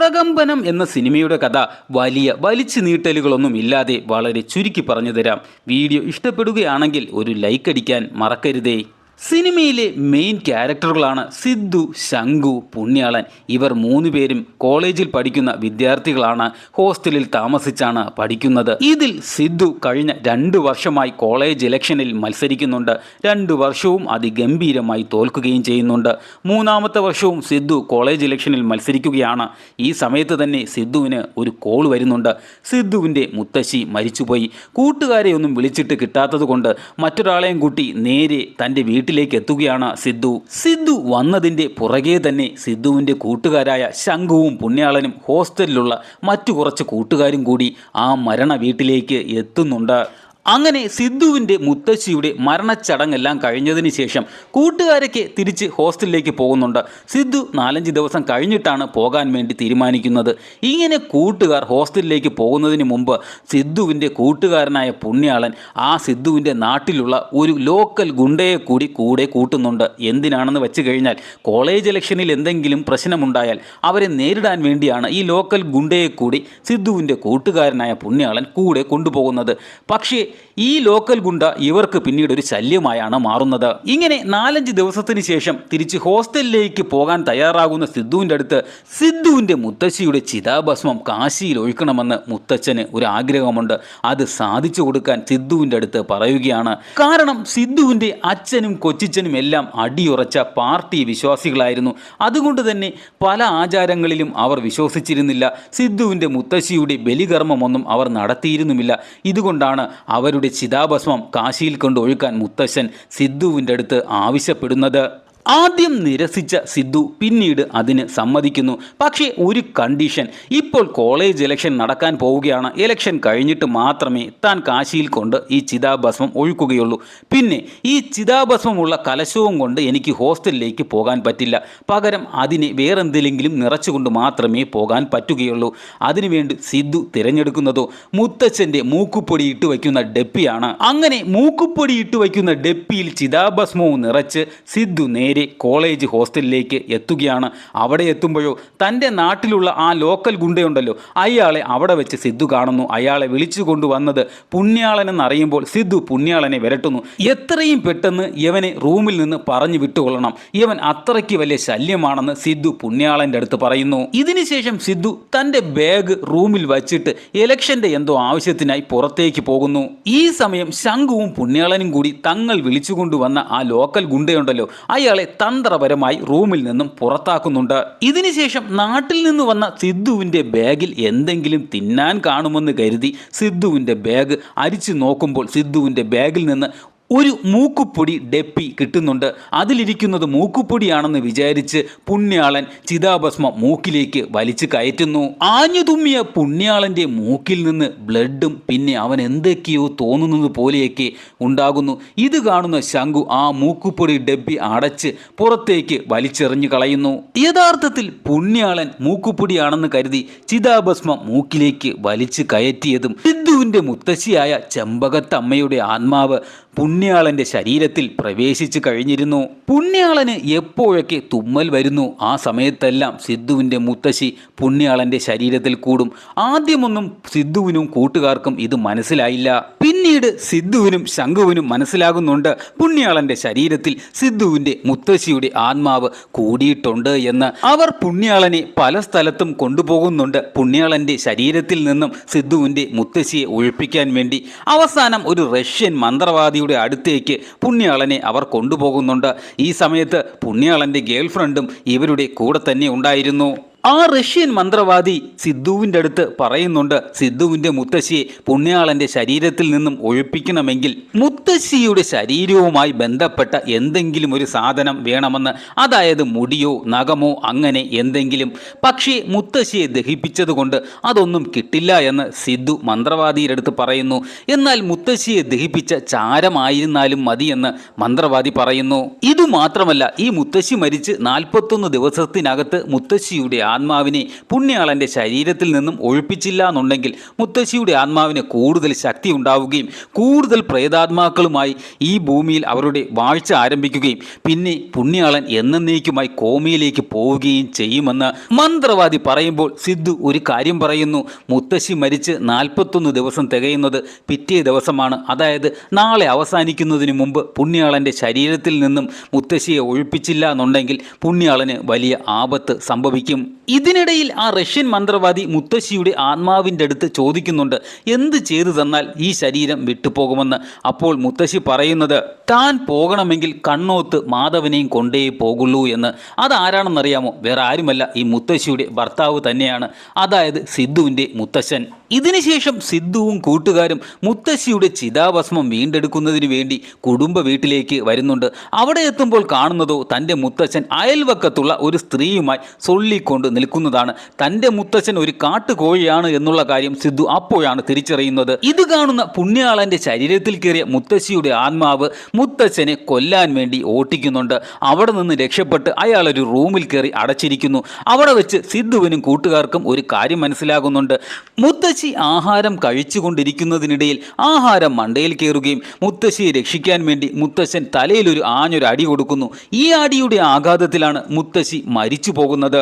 പ്രകമ്പനം എന്ന സിനിമയുടെ കഥ വലിയ വലിച്ചു നീട്ടലുകളൊന്നും ഇല്ലാതെ വളരെ ചുരുക്കി പറഞ്ഞു തരാം. വീഡിയോ ഇഷ്ടപ്പെടുകയാണെങ്കിൽ ഒരു ലൈക്ക് അടിക്കാൻ മറക്കരുതേ. സിനിമയിലെ മെയിൻ ക്യാരക്ടറുകളാണ് സിദ്ധു, ശംഖു, പുണ്യാളൻ. ഇവർ 3 പേരും കോളേജിൽ പഠിക്കുന്ന വിദ്യാർത്ഥികളാണ്. ഹോസ്റ്റലിൽ താമസിച്ചാണ് പഠിക്കുന്നത്. ഇതിൽ സിദ്ധു കഴിഞ്ഞ 2 വർഷമായി കോളേജ് ഇലക്ഷനിൽ മത്സരിക്കുന്നുണ്ട്. 2 വർഷവും അതിഗംഭീരമായി തോൽക്കുകയും ചെയ്യുന്നുണ്ട്. 3-ാമത്തെ വർഷവും സിദ്ധു കോളേജ് ഇലക്ഷനിൽ മത്സരിക്കുകയാണ്. ഈ സമയത്ത് തന്നെ സിദ്ധുവിന് ഒരു കോൾ വരുന്നുണ്ട്. സിദ്ധുവിൻ്റെ മുത്തശ്ശി മരിച്ചുപോയി. കൂട്ടുകാരെ ഒന്നും വിളിച്ചിട്ട് കിട്ടാത്തത് കൊണ്ട് മറ്റൊരാളെയും കൂട്ടി നേരെ തൻ്റെ വീട്ടിലേക്ക് എത്തുകയാണ് സിദ്ധു വന്നതിൻ്റെ പുറകെ തന്നെ സിദ്ധുവിൻ്റെ കൂട്ടുകാരായ ശംഖുവും പുണ്യാളനും ഹോസ്റ്റലിലുള്ള മറ്റു കുറച്ച് കൂട്ടുകാരും കൂടി ആ മരണ വീട്ടിലേക്ക് എത്തുന്നുണ്ട്. അങ്ങനെ സിദ്ധുവിൻ്റെ മുത്തശ്ശിയുടെ മരണച്ചടങ്ങെല്ലാം കഴിഞ്ഞതിന് ശേഷം കൂട്ടുകാരൊക്കെ തിരിച്ച് ഹോസ്റ്റലിലേക്ക് പോകുന്നുണ്ട്. സിദ്ധു 4-5 ദിവസം കഴിഞ്ഞിട്ടാണ് പോകാൻ വേണ്ടി തീരുമാനിക്കുന്നത്. ഇങ്ങനെ കൂട്ടുകാർ ഹോസ്റ്റലിലേക്ക് പോകുന്നതിന് മുമ്പ് സിദ്ധുവിൻ്റെ കൂട്ടുകാരനായ പുണ്യാളൻ ആ സിദ്ധുവിൻ്റെ നാട്ടിലുള്ള ഒരു ലോക്കൽ ഗുണ്ടയെ കൂടെ കൂട്ടുന്നുണ്ട്. എന്തിനാണെന്ന് വെച്ച് കഴിഞ്ഞാൽ കോളേജ് ഇലക്ഷനിൽ എന്തെങ്കിലും പ്രശ്നമുണ്ടായാൽ അവരെ നേരിടാൻ വേണ്ടിയാണ് ഈ ലോക്കൽ ഗുണ്ടയെ കൂടി സിദ്ധുവിൻ്റെ കൂട്ടുകാരനായ പുണ്യാളൻ കൂടെ കൊണ്ടുപോകുന്നത്. പക്ഷേ ഈ ലോക്കൽ ഗുണ്ട ഇവർക്ക് പിന്നീട് ഒരു ശല്യമായാണ് മാറുന്നത്. ഇങ്ങനെ 4-5 ദിവസത്തിന് ശേഷം തിരിച്ച് ഹോസ്റ്റലിലേക്ക് പോകാൻ തയ്യാറാകുന്ന സിദ്ധുവിൻ്റെ അടുത്ത് സിദ്ധുവിൻ്റെ മുത്തശ്ശിയുടെ ചിതാഭസ്മം കാശിയിൽ ഒഴുക്കണമെന്ന് മുത്തച്ഛന് ഒരു ആഗ്രഹമുണ്ട്. അത് സാധിച്ചു കൊടുക്കാൻ സിദ്ധുവിൻ്റെ അടുത്ത് പറയുകയാണ്. കാരണം സിദ്ധുവിൻ്റെ അച്ഛനും കൊച്ചിച്ചനും എല്ലാം അടിയുറച്ച പാർട്ടി വിശ്വാസികളായിരുന്നു. അതുകൊണ്ട് തന്നെ പല ആചാരങ്ങളിലും അവർ വിശ്വസിച്ചിരുന്നില്ല. സിദ്ധുവിൻ്റെ മുത്തശ്ശിയുടെ ബലികർമ്മമൊന്നും അവർ നടത്തിയിരുന്നുമില്ല. ഇതുകൊണ്ടാണ് അവരുടെ ചിതാഭസ്മം കാശിയിൽ കൊണ്ട് ഒഴുക്കാൻ മുത്തശ്ശൻ സിദ്ധുവിൻ്റെ അടുത്ത് ആവശ്യപ്പെടുന്നത്. ആദ്യം നിരസിച്ച സിദ്ധു പിന്നീട് അതിന് സമ്മതിക്കുന്നു. പക്ഷേ ഒരു കണ്ടീഷൻ. ഇപ്പോൾ കോളേജ് ഇലക്ഷൻ നടക്കാൻ പോവുകയാണ്. ഇലക്ഷൻ കഴിഞ്ഞിട്ട് മാത്രമേ താൻ കാശിയിൽ കൊണ്ട് ഈ ചിതാഭസ്മം ഒഴുക്കുകയുള്ളൂ. പിന്നെ ഈ ചിതാഭസ്മമുള്ള കലശവും കൊണ്ട് എനിക്ക് ഹോസ്റ്റലിലേക്ക് പോകാൻ പറ്റില്ല. പകരം അതിനെ വേറെന്തെങ്കിലും നിറച്ചുകൊണ്ട് മാത്രമേ പോകാൻ പറ്റുകയുള്ളൂ. അതിനുവേണ്ടി സിദ്ധു തിരഞ്ഞെടുക്കുന്നതോ മുത്തച്ഛൻ്റെ മൂക്കുപ്പൊടി ഇട്ട് വയ്ക്കുന്ന ഡെപ്പിയാണ്. അങ്ങനെ മൂക്കുപ്പൊടി ഇട്ട് വയ്ക്കുന്ന ഡെപ്പിയിൽ ചിതാഭസ്മവും നിറച്ച് സിദ്ധു നേരെ കോളേജ് ഹോസ്റ്റലിലേക്ക് എത്തുകയാണ്. അവിടെ എത്തുമ്പോഴോ തൻ്റെ നാട്ടിലുള്ള ആ ലോക്കൽ ഗുണ്ടയുണ്ടല്ലോ, അയാളെ അവിടെ വെച്ച് സിദ്ധു കാണുന്നു. അയാളെ വിളിച്ചു കൊണ്ടുവന്നത് പുണ്യാളനെന്നറിയുമ്പോൾ സിദ്ധു പുണ്യാളനെ വിരട്ടുന്നു. എത്രയും പെട്ടെന്ന് ഇവനെ റൂമിൽ നിന്ന് പറഞ്ഞു വിട്ടുകൊള്ളണം, ഇവൻ അത്രയ്ക്ക് വലിയ ശല്യമാണെന്ന് സിദ്ധു പുണ്യാളൻ്റെ അടുത്ത് പറയുന്നു. ഇതിനുശേഷം സിദ്ധു തൻ്റെ ബാഗ് റൂമിൽ വച്ചിട്ട് ഇലക്ഷൻ്റെ എന്തോ ആവശ്യത്തിനായി പുറത്തേക്ക് പോകുന്നു. ഈ സമയം ശംഖുവും പുണ്യാളനും കൂടി തങ്ങൾ വിളിച്ചുകൊണ്ടുവന്ന ആ ലോക്കൽ ഗുണ്ടയുണ്ടല്ലോ അയാളെ തന്ത്രപരമായി റൂമിൽ നിന്നും പുറത്താക്കുന്നുണ്ട്. ഇതിനുശേഷം നാട്ടിൽ നിന്ന് വന്ന സിദ്ധുവിൻ്റെ ബാഗിൽ എന്തെങ്കിലും തിന്നാൻ കാണുമെന്ന് കരുതി സിദ്ധുവിൻ്റെ ബാഗ് അരിച്ചു നോക്കുമ്പോൾ സിദ്ധുവിൻ്റെ ബാഗിൽ നിന്ന് ഒരു മൂക്കുപ്പൊടി ഡെപ്പി കിട്ടുന്നുണ്ട്. അതിലിരിക്കുന്നത് മൂക്കുപ്പൊടിയാണെന്ന് വിചാരിച്ച് പുണ്യാളൻ ചിതാഭസ്മം മൂക്കിലേക്ക് വലിച്ചു കയറ്റുന്നു. ആഞ്ഞു തുമ്മിയ പുണ്യാളൻ്റെ മൂക്കിൽ നിന്ന് ബ്ലഡും പിന്നെ അവൻ എന്തൊക്കെയോ തോന്നുന്നത് പോലെയൊക്കെ ഉണ്ടാകുന്നു. ഇത് കാണുന്ന ശംഖു ആ മൂക്കുപ്പൊടി ഡെപ്പി അടച്ച് പുറത്തേക്ക് വലിച്ചെറിഞ്ഞു കളയുന്നു. യഥാർത്ഥത്തിൽ പുണ്യാളൻ മൂക്കുപ്പൊടിയാണെന്ന് കരുതി ചിതാഭസ്മം മൂക്കിലേക്ക് വലിച്ചു കയറ്റിയതും സിദ്ധുവിൻ്റെ മുത്തശ്ശിയായ ചെമ്പകത്തമ്മയുടെ ആത്മാവ് പുണ്യാളൻ്റെ ശരീരത്തിൽ പ്രവേശിച്ചു കഴിഞ്ഞിരുന്നു. പുണ്യാളന് എപ്പോഴൊക്കെ തുമ്മൽ വരുന്നു ആ സമയത്തെല്ലാം സിദ്ധുവിൻ്റെ മുത്തശ്ശി പുണ്യാളൻ്റെ ശരീരത്തിൽ കൂടും. ആദ്യമൊന്നും സിദ്ധുവിനും കൂട്ടുകാർക്കും ഇത് മനസ്സിലായില്ല. പിന്നീട് സിദ്ധുവിനും ശംഖുവിനും മനസ്സിലാകുന്നുണ്ട് പുണ്യാളൻ്റെ ശരീരത്തിൽ സിദ്ധുവിൻ്റെ മുത്തശ്ശിയുടെ ആത്മാവ് കൂടിയിട്ടുണ്ട് എന്ന്. അവർ പുണ്യാളനെ പല സ്ഥലത്തും കൊണ്ടുപോകുന്നുണ്ട് പുണ്യാളൻ്റെ ശരീരത്തിൽ നിന്നും സിദ്ധുവിൻ്റെ മുത്തശ്ശിയെ ഒഴിപ്പിക്കാൻ വേണ്ടി. അവസാനം ഒരു റഷ്യൻ മന്ത്രവാദിയുടെ അടുത്തേക്ക് പുണ്യാളനെ അവർ കൊണ്ടുപോകുന്നുണ്ട്. ഈ സമയത്ത് പുണ്യാളൻ്റെ ഗേൾഫ്രണ്ടും ഇവരുടെ കൂടെ തന്നെ ഉണ്ടായിരുന്നു. ആ റഷ്യൻ മന്ത്രവാദി സിദ്ധുവിൻ്റെ അടുത്ത് പറയുന്നുണ്ട് സിദ്ധുവിൻ്റെ മുത്തശ്ശിയെ പുണ്യാളൻ്റെ ശരീരത്തിൽ നിന്നും ഒഴിപ്പിക്കണമെങ്കിൽ മുത്തശ്ശിയുടെ ശരീരവുമായി ബന്ധപ്പെട്ട എന്തെങ്കിലും ഒരു സാധനം വേണമെന്ന്. അതായത് മുടിയോ നഖമോ അങ്ങനെ എന്തെങ്കിലും. പക്ഷേ മുത്തശ്ശിയെ ദഹിപ്പിച്ചതുകൊണ്ട് അതൊന്നും കിട്ടില്ല എന്ന് സിദ്ധു മന്ത്രവാദിയുടെ അടുത്ത് പറയുന്നു. എന്നാൽ മുത്തശ്ശിയെ ദഹിപ്പിച്ച ചാരമായിരുന്നാലും മതിയെന്ന് മന്ത്രവാദി പറയുന്നു. ഇതുമാത്രമല്ല, ഈ മുത്തശ്ശി മരിച്ച് 41 ദിവസത്തിനകത്ത് മുത്തശ്ശിയുടെ ആത്മാവിനെ പുണ്യാളൻ്റെ ശരീരത്തിൽ നിന്നും ഒഴിപ്പിച്ചില്ല എന്നുണ്ടെങ്കിൽ മുത്തശ്ശിയുടെ ആത്മാവിന് കൂടുതൽ ശക്തി ഉണ്ടാവുകയും കൂടുതൽ പ്രേതാത്മാക്കളുമായി ഈ ഭൂമിയിൽ അവരുടെ വാഴ്ച ആരംഭിക്കുകയും പിന്നെ പുണ്യാളൻ എന്നേക്കുമായി കോമയിലേക്ക് പോവുകയും ചെയ്യുമെന്ന് മന്ത്രവാദി പറയുമ്പോൾ സിദ്ധു ഒരു കാര്യം പറയുന്നു. മുത്തശ്ശി മരിച്ച് 41 ദിവസം തികയുന്നത് പിറ്റേ ദിവസമാണ്. അതായത് നാളെ അവസാനിക്കുന്നതിന് മുമ്പ് പുണ്യാളൻ്റെ ശരീരത്തിൽ നിന്നും മുത്തശ്ശിയെ ഒഴിപ്പിച്ചില്ല എന്നുണ്ടെങ്കിൽ പുണ്യാളന് വലിയ ആപത്ത് സംഭവിക്കും. ഇതിനിടയിൽ ആ റഷ്യൻ മന്ത്രവാദി മുത്തശ്ശിയുടെ ആത്മാവിൻ്റെ അടുത്ത് ചോദിക്കുന്നുണ്ട്, എന്ത് ചെയ്തു തന്നാൽ ഈ ശരീരം വിട്ടുപോകുമെന്ന്. അപ്പോൾ മുത്തശ്ശി പറയുന്നത്, താൻ പോകണമെങ്കിൽ കണ്ണോത്ത് മാധവനെയും കൊണ്ടേ പോകുള്ളൂ എന്ന്. അതാരാണെന്നറിയാമോ? വേറെ ആരുമല്ല, ഈ മുത്തശ്ശിയുടെ ഭർത്താവ് തന്നെയാണ്, അതായത് സിദ്ധുവിൻ്റെ മുത്തശ്ശൻ. ഇതിനുശേഷം സിദ്ധുവും കൂട്ടുകാരും മുത്തശ്ശിയുടെ ചിതാഭസ്മം വീണ്ടെടുക്കുന്നതിന് വേണ്ടി കുടുംബ വീട്ടിലേക്ക് വരുന്നുണ്ട്. അവിടെ എത്തുമ്പോൾ കാണുന്നതോ തൻ്റെ മുത്തശ്ശൻ അയൽവക്കത്തുള്ള ഒരു സ്ത്രീയുമായി സൊല്ലിക്കൊണ്ട് നിൽക്കുന്നതാണ്. തൻ്റെ മുത്തശ്ശൻ ഒരു കാട്ടുകോഴിയാണ് എന്നുള്ള കാര്യം സിദ്ധു അപ്പോഴാണ് തിരിച്ചറിയുന്നത്. ഇത് കാണുന്ന പുണ്യാളൻ്റെ ശരീരത്തിൽ കയറിയ മുത്തശ്ശിയുടെ ആത്മാവ് മുത്തശ്ശനെ കൊല്ലാൻ വേണ്ടി ഓട്ടിക്കുന്നുണ്ട്. അവിടെ നിന്ന് രക്ഷപ്പെട്ട് അയാൾ ഒരു റൂമിൽ കയറി അടച്ചിരിക്കുന്നു. അവിടെ വെച്ച് സിദ്ധുവിനും കൂട്ടുകാർക്കും ഒരു കാര്യം മനസ്സിലാകുന്നുണ്ട്. മുത്തശ്ശി ആഹാരം കഴിച്ചുകൊണ്ടിരിക്കുന്നതിനിടയിൽ ആഹാരം മണ്ടയിൽ കയറുകയും മുത്തശ്ശിയെ രക്ഷിക്കാൻ വേണ്ടി മുത്തശ്ശൻ തലയിലൊരു ആഞ്ഞൊരു അടി കൊടുക്കുന്നു. ഈ അടിയുടെ ആഘാതത്തിലാണ് മുത്തശ്ശി മരിച്ചു പോകുന്നത്.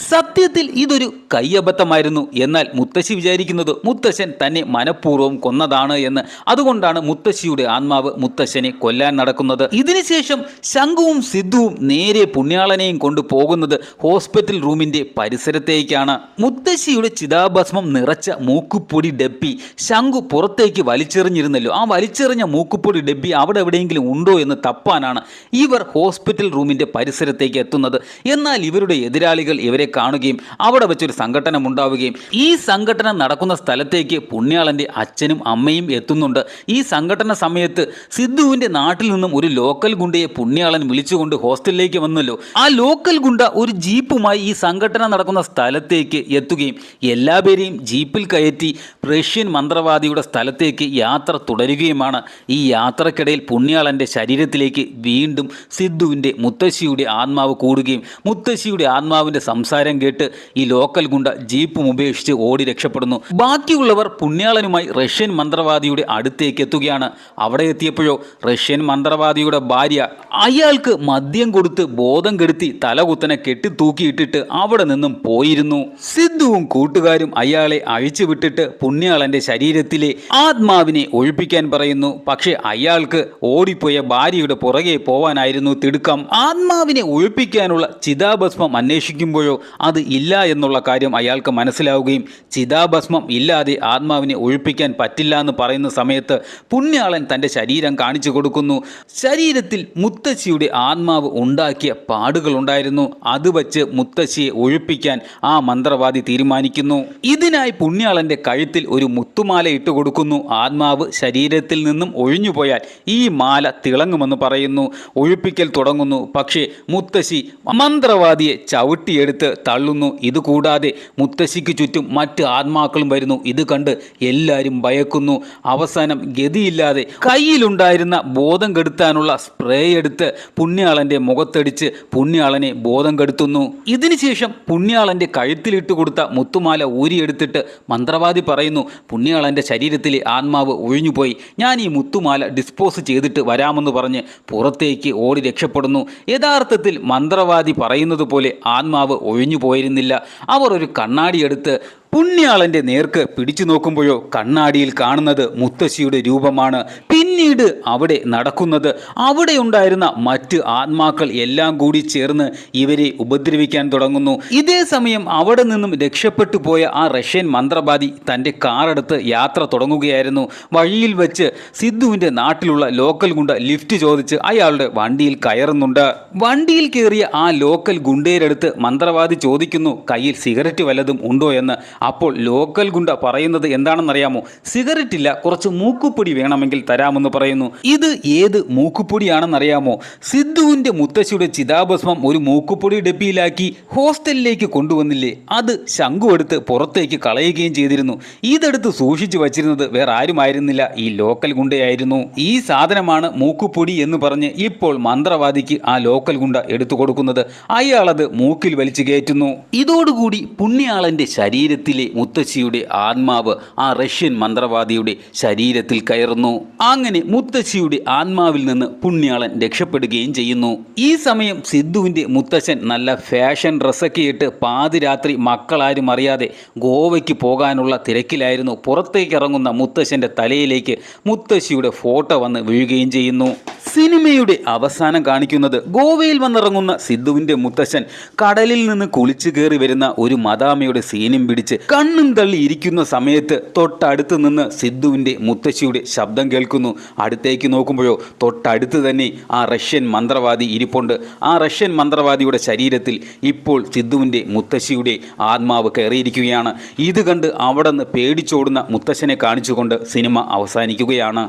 സത്യത്തിൽ ഇതൊരു കയ്യബദ്ധമായിരുന്നു. എന്നാൽ മുത്തശ്ശി വിചാരിക്കുന്നത് മുത്തശ്ശൻ തന്നെ മനഃപൂർവ്വം കൊന്നതാണ് എന്ന്. അതുകൊണ്ടാണ് മുത്തശ്ശിയുടെ ആത്മാവ് മുത്തശ്ശനെ കൊല്ലാൻ നടക്കുന്നത്. ഇതിനുശേഷം ശംഖുവും സിദ്ധുവും നേരെ പുണ്യാളനെയും കൊണ്ട് പോകുന്നത് ഹോസ്പിറ്റൽ റൂമിൻ്റെ പരിസരത്തേക്കാണ്. മുത്തശ്ശിയുടെ ചിതാഭസ്മം നിറച്ച മൂക്കുപ്പൊടി ഡബ്ബി ശംഖു പുറത്തേക്ക് വലിച്ചെറിഞ്ഞിരുന്നല്ലോ. ആ വലിച്ചെറിഞ്ഞ മൂക്കുപ്പൊടി ഡബ്ബി അവിടെ എവിടെയെങ്കിലും ഉണ്ടോ എന്ന് തപ്പാനാണ് ഇവർ ഹോസ്പിറ്റൽ റൂമിൻ്റെ പരിസരത്തേക്ക് എത്തുന്നത്. എന്നാൽ ഇവരുടെ എതിരാളികൾ ഇവരെ കാണുകയും അവിടെ വെച്ചൊരു സംഘടനം ഉണ്ടാവുകയും ഈ സംഘടന നടക്കുന്ന സ്ഥലത്തേക്ക് പുണ്യാളൻ്റെ അച്ഛനും അമ്മയും എത്തുന്നുണ്ട്. ഈ സംഘടന സമയത്ത് സിദ്ധുവിൻ്റെ നാട്ടിൽ നിന്നും ഒരു ലോക്കൽ ഗുണ്ടയെ പുണ്യാളൻ വിളിച്ചുകൊണ്ട് ഹോസ്റ്റലിലേക്ക് വന്നല്ലോ. ആ ലോക്കൽ ഗുണ്ട ഒരു ജീപ്പുമായി ഈ സംഘടന നടക്കുന്ന സ്ഥലത്തേക്ക് എത്തുകയും എല്ലാവരെയും ജീപ്പിൽ കയറ്റി റഷ്യൻ മന്ത്രവാദിയുടെ സ്ഥലത്തേക്ക് യാത്ര തുടരുകയുമാണ്. ഈ യാത്രക്കിടയിൽ പുണ്യാളൻ്റെ ശരീരത്തിലേക്ക് വീണ്ടും സിദ്ധുവിൻ്റെ മുത്തശ്ശിയുടെ ആത്മാവ് കൂടുകയും മുത്തശ്ശിയുടെ ആത്മാവിൻ്റെ സംസാരം കേട്ട് ഈ ലോക്കൽ ഗുണ്ട ജീപ്പും ഉപേക്ഷിച്ച് ഓടി രക്ഷപ്പെടുന്നു. ബാക്കിയുള്ളവർ പുണ്യാളനുമായി റഷ്യൻ മന്ത്രവാദിയുടെ അടുത്തേക്ക് എത്തുകയാണ്. അവിടെ എത്തിയപ്പോഴോ റഷ്യൻ മന്ത്രവാദിയുടെ ഭാര്യ അയാൾക്ക് മദ്യം കൊടുത്ത് ബോധം കെടുത്തി തലകുത്തനെ കെട്ടിത്തൂക്കിയിട്ടിട്ട് അവിടെ നിന്നും പോയിരുന്നു. സിദ്ധുവും കൂട്ടുകാരും അയാളെ അഴിച്ചുവിട്ടിട്ട് പുണ്യാളന്റെ ശരീരത്തിലെ ആത്മാവിനെ ഒഴിപ്പിക്കാൻ പറയുന്നു. പക്ഷെ അയാൾക്ക് ഓടിപ്പോയ ഭാര്യയുടെ പുറകെ പോവാനായിരുന്നു തിടുക്കം. ആത്മാവിനെ ഒഴിപ്പിക്കാനുള്ള ചിതാഭസ്മം അന്വേഷിക്കുമ്പോഴോ അത് ഇല്ല എന്നുള്ള കാര്യം അയാൾക്ക് മനസ്സിലാവുകയും ചിതാഭസ്മം ഇല്ലാതെ ആത്മാവിനെ ഒഴിപ്പിക്കാൻ പറ്റില്ല എന്ന് പറയുന്ന സമയത്ത് പുണ്യാളൻ തൻ്റെ ശരീരം കാണിച്ചു കൊടുക്കുന്നു. ശരീരത്തിൽ മുത്തശ്ശിയുടെ ആത്മാവ് ഉണ്ടാക്കിയ പാടുകളുണ്ടായിരുന്നു. അത് വച്ച് മുത്തശ്ശിയെ ഒഴിപ്പിക്കാൻ ആ മന്ത്രവാദി തീരുമാനിക്കുന്നു. ഇതിനായി പുണ്യാളന്റെ കഴുത്തിൽ ഒരു മുത്തുമാല ഇട്ട് കൊടുക്കുന്നു. ആത്മാവ് ശരീരത്തിൽ നിന്നും ഒഴിഞ്ഞുപോയാൽ ഈ മാല തിളങ്ങുമെന്ന് പറയുന്നു. ഒഴിപ്പിക്കൽ തുടങ്ങുന്നു. പക്ഷേ മുത്തശ്ശി മന്ത്രവാദിയെ ചവിട്ടിയെടുത്ത് തള്ളുന്നു. ഇതുകൂടാതെ മുത്തശ്ശിക്ക് ചുറ്റും മറ്റ് ആത്മാക്കളും വരുന്നു. ഇത് കണ്ട് എല്ലാവരും ഭയക്കുന്നു. അവസാനം ഗതിയില്ലാതെ കയ്യിലുണ്ടായിരുന്ന ബോധം കെടുത്താനുള്ള സ്പ്രേ എടുത്ത് പുണ്യാളന്റെ മുഖത്തടിച്ച് പുണ്യാളനെ ബോധം കെടുത്തുന്നു. ഇതിനുശേഷം പുണ്യാളന്റെ കഴുത്തിലിട്ട് കൊടുത്ത മുത്തുമാല ഊരിയെടുത്തിട്ട് മന്ത്രവാദി പറയുന്നു, പുണ്യാളന്റെ ശരീരത്തിലെ ആത്മാവ് ഒഴിഞ്ഞുപോയി, ഞാൻ ഈ മുത്തുമാല ഡിസ്പോസ് ചെയ്തിട്ട് വരാമെന്ന് പറഞ്ഞ് പുറത്തേക്ക് ഓടി രക്ഷപ്പെടുന്നു. യഥാർത്ഥത്തിൽ മന്ത്രവാദി പറയുന്നത് പോലെ ആത്മാവ് ഒഴിഞ്ഞു പോയിരുന്നില്ല. അവർ ഒരു കണ്ണാടിയെടുത്ത് പുണ്യാളന്റെ നേർക്ക് പിടിച്ചു നോക്കുമ്പോഴോ കണ്ണാടിയിൽ കാണുന്നത് മുത്തശ്ശിയുടെ രൂപമാണ്. പിന്നീട് അവിടെ നടക്കുന്നത് അവിടെ ഉണ്ടായിരുന്ന മറ്റ് ആത്മാക്കൾ എല്ലാം കൂടി ചേർന്ന് ഇവരെ ഉപദ്രവിക്കാൻ തുടങ്ങുന്നു. ഇതേ സമയം അവിടെ നിന്നും രക്ഷപ്പെട്ടു പോയ ആ റഷ്യൻ മന്ത്രവാദി തൻ്റെ കാറെടുത്ത് യാത്ര തുടങ്ങുകയായിരുന്നു. വഴിയിൽ വെച്ച് സിദ്ധുവിൻ്റെ നാട്ടിലുള്ള ലോക്കൽ ഗുണ്ട ലിഫ്റ്റ് ചോദിച്ച് അയാളുടെ വണ്ടിയിൽ കയറുന്നുണ്ട്. വണ്ടിയിൽ കയറിയ ആ ലോക്കൽ ഗുണ്ടയുടെ അടുത്ത് മന്ത്രവാദി ചോദിക്കുന്നു, കയ്യിൽ സിഗരറ്റ് വല്ലതും ഉണ്ടോ എന്ന്. അപ്പോൾ ലോക്കൽ ഗുണ്ട പറയുന്നത് എന്താണെന്നറിയാമോ? സിഗരറ്റ് ഇല്ല, കുറച്ച് മൂക്കുപ്പൊടി വേണമെങ്കിൽ തരാമെന്ന് പറയുന്നു. ഇത് ഏത് മൂക്കുപ്പൊടിയാണെന്നറിയാമോ? സിദ്ധുവിൻ്റെ മുത്തശ്ശിയുടെ ചിതാഭസ്മം ഒരു മൂക്കുപ്പൊടി ഡപ്പിയിലാക്കി ഹോസ്റ്റലിലേക്ക് കൊണ്ടുവന്നില്ലേ, അത് ശംഖു എടുത്ത് പുറത്തേക്ക് കളയുകയും ചെയ്തിരുന്നു. ഇതെടുത്ത് സൂക്ഷിച്ചു വച്ചിരുന്നത് വേറെ ആരുമായിരുന്നില്ല, ഈ ലോക്കൽ ഗുണ്ടയായിരുന്നു. ഈ സാധനമാണ് മൂക്കുപ്പൊടി എന്ന് പറഞ്ഞ് ഇപ്പോൾ മന്ത്രവാദിക്ക് ആ ലോക്കൽ ഗുണ്ട എടുത്തു കൊടുക്കുന്നത്. അയാളത് മൂക്കിൽ വലിച്ചു കയറ്റുന്നു. ഇതോടുകൂടി പുണ്യാളന്റെ ശരീരത്തിലെ മുത്തശ്ശിയുടെ ആത്മാവ് ആ റഷ്യൻ മന്ത്രവാദിയുടെ ശരീരത്തിൽ കയറുന്നു. അങ്ങനെ മുത്തശ്ശിയുടെ ആത്മാവിൽ നിന്ന് പുണ്യാളൻ രക്ഷപ്പെടുകയും ചെയ്യുന്നു. ഈ സമയം സിദ്ധുവിൻ്റെ മുത്തശ്ശൻ നല്ല ഫാഷൻ ഡ്രസ്സൊക്കെ ഇട്ട് പാതിരാത്രി മക്കളാരും അറിയാതെ ഗോവയ്ക്ക് പോകാനുള്ള തിരക്കിലായിരുന്നു. പുറത്തേക്ക് ഇറങ്ങുന്ന മുത്തശ്ശൻ്റെ തലയിലേക്ക് മുത്തശ്ശിയുടെ ഫോട്ടോ വന്ന് വീഴുകയും ചെയ്യുന്നു. സിനിമയുടെ അവസാനം കാണിക്കുന്നത് ഗോവയിൽ വന്നിറങ്ങുന്ന സിദ്ധുവിൻ്റെ മുത്തശ്ശൻ കടലിൽ നിന്ന് കുളിച്ചു കയറി വരുന്ന ഒരു മദാമയുടെ സീനും പിടിച്ച് കണ്ണും തള്ളി ഇരിക്കുന്ന സമയത്ത് തൊട്ടടുത്ത് നിന്ന് സിദ്ധുവിൻ്റെ മുത്തശ്ശിയുടെ ശബ്ദം കേൾക്കുന്നു. അടുത്തേക്ക് നോക്കുമ്പോഴോ തൊട്ടടുത്ത് തന്നെ ആ റഷ്യൻ മന്ത്രവാദി ഇരിപ്പുണ്ട്. ആ റഷ്യൻ മന്ത്രവാദിയുടെ ശരീരത്തിൽ ഇപ്പോൾ സിദ്ധുവിൻ്റെ മുത്തശ്ശിയുടെ ആത്മാവ് കയറിയിരിക്കുകയാണ്. ഇത് കണ്ട് അവിടെ നിന്ന് പേടിച്ചോടുന്ന മുത്തശ്ശനെ കാണിച്ചുകൊണ്ട് സിനിമ അവസാനിക്കുകയാണ്.